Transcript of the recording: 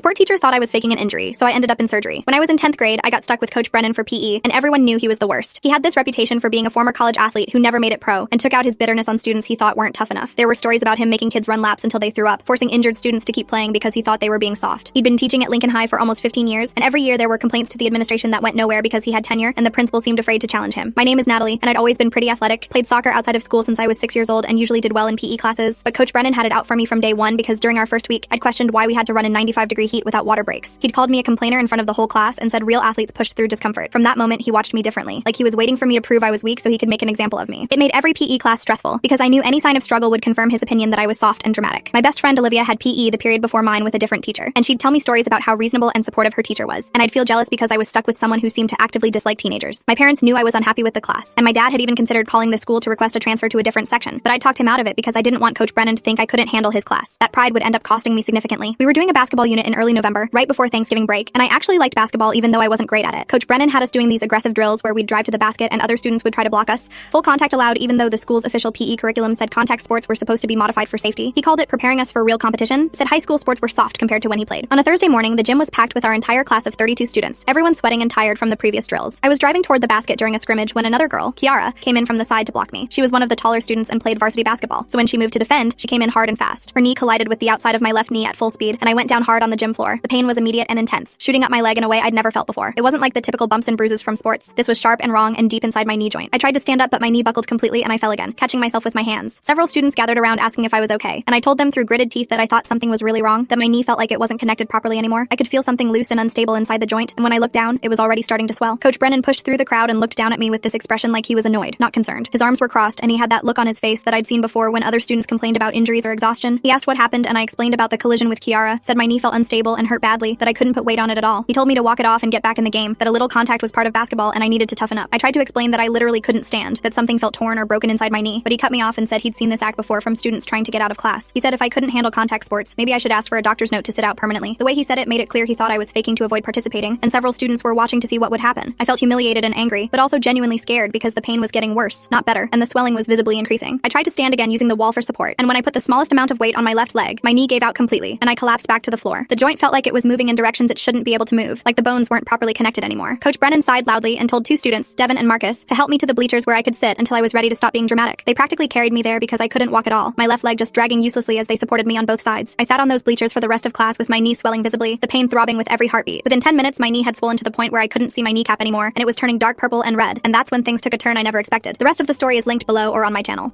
sport teacher thought I was faking an injury, so I ended up in surgery. When I was in 10th grade, I got stuck with Coach Brennan for PE, and everyone knew he was the worst. He had this reputation for being a former college athlete who never made it pro, and took out his bitterness on students he thought weren't tough enough. There were stories about him making kids run laps until they threw up, forcing injured students to keep playing because he thought they were being soft. He'd been teaching at Lincoln High for almost 15 years, and every year there were complaints to the administration that went nowhere because he had tenure, and the principal seemed afraid to challenge him. My name is Natalie, and I'd always been pretty athletic, played soccer outside of school since I was 6 years old, and usually did well in PE classes, but Coach Brennan had it out for me from day one because during our first week, I'd questioned why we had to run in 95-degree heat without water breaks. He'd called me a complainer in front of the whole class and said real athletes pushed through discomfort. From that moment, he watched me differently, like he was waiting for me to prove I was weak so he could make an example of me. It made every PE class stressful because I knew any sign of struggle would confirm his opinion that I was soft and dramatic. My best friend Olivia had PE the period before mine with a different teacher, and she'd tell me stories about how reasonable and supportive her teacher was, and I'd feel jealous because I was stuck with someone who seemed to actively dislike teenagers. My parents knew I was unhappy with the class, and my dad had even considered calling the school to request a transfer to a different section, but I talked him out of it because I didn't want Coach Brennan to think I couldn't handle his class. That pride would end up costing me significantly. We were doing a basketball unit in early November, right before Thanksgiving break, and I actually liked basketball even though I wasn't great at it. Coach Brennan had us doing these aggressive drills where we'd drive to the basket and other students would try to block us. Full contact allowed even though the school's official PE curriculum said contact sports were supposed to be modified for safety. He called it preparing us for real competition, said high school sports were soft compared to when he played. On a Thursday morning, the gym was packed with our entire class of 32 students, everyone sweating and tired from the previous drills. I was driving toward the basket during a scrimmage when another girl, Kiara, came in from the side to block me. She was one of the taller students and played varsity basketball, so when she moved to defend, she came in hard and fast. Her knee collided with the outside of my left knee at full speed, and I went down hard on the gym floor. The pain was immediate and intense, shooting up my leg in a way I'd never felt before. It wasn't like the typical bumps and bruises from sports. This was sharp and wrong and deep inside my knee joint. I tried to stand up, but my knee buckled completely and I fell again, catching myself with my hands. Several students gathered around asking if I was okay, and I told them through gritted teeth that I thought something was really wrong, that my knee felt like it wasn't connected properly anymore. I could feel something loose and unstable inside the joint, and when I looked down, it was already starting to swell. Coach Brennan pushed through the crowd and looked down at me with this expression like he was annoyed, not concerned. His arms were crossed, and he had that look on his face that I'd seen before when other students complained about injuries or exhaustion. He asked what happened, and I explained about the collision with Kiara, said my knee felt unstable and hurt badly, that I couldn't put weight on it at all. He told me to walk it off and get back in the game, that a little contact was part of basketball and I needed to toughen up. I tried to explain that I literally couldn't stand, that something felt torn or broken inside my knee, but he cut me off and said he'd seen this act before from students trying to get out of class. He said if I couldn't handle contact sports, maybe I should ask for a doctor's note to sit out permanently. The way he said it made it clear he thought I was faking to avoid participating, and several students were watching to see what would happen. I felt humiliated and angry, but also genuinely scared because the pain was getting worse, not better, and the swelling was visibly increasing. I tried to stand again using the wall for support, and when I put the smallest amount of weight on my left leg, my knee gave out completely, and I collapsed back to the floor. The joint felt like it was moving in directions it shouldn't be able to move, like the bones weren't properly connected anymore. Coach Brennan sighed loudly and told two students, Devin and Marcus, to help me to the bleachers where I could sit until I was ready to stop being dramatic. They practically carried me there because I couldn't walk at all, my left leg just dragging uselessly as they supported me on both sides. I sat on those bleachers for the rest of class with my knee swelling visibly, the pain throbbing with every heartbeat. Within 10 minutes, my knee had swollen to the point where I couldn't see my kneecap anymore, and it was turning dark purple and red, and that's when things took a turn I never expected. The rest of the story is linked below or on my channel.